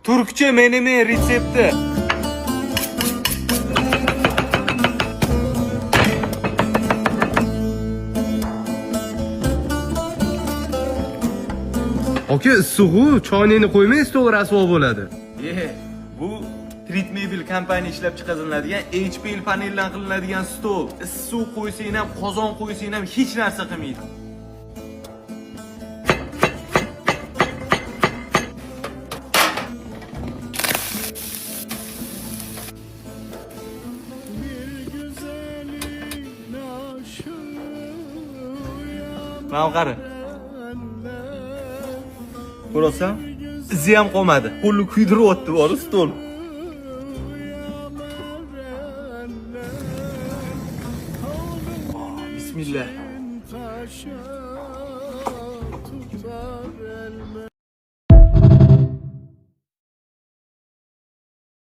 Turkcha menemen retsepti. Aka, issiq-ku, choyningni qo'ymay stol rasvo bo'ladi. Bu Treatmebel kompaniya ishlab chiqariladigan HPL paneldan qilinadigan stol. Issiq qo'ysang ham, qozon qo'ysang ham hech narsa qilmaydi. Mana qara. Ko'rasam, izi ham qolmadi. Qo'lni kuydiryapti bor stol. Bismillah.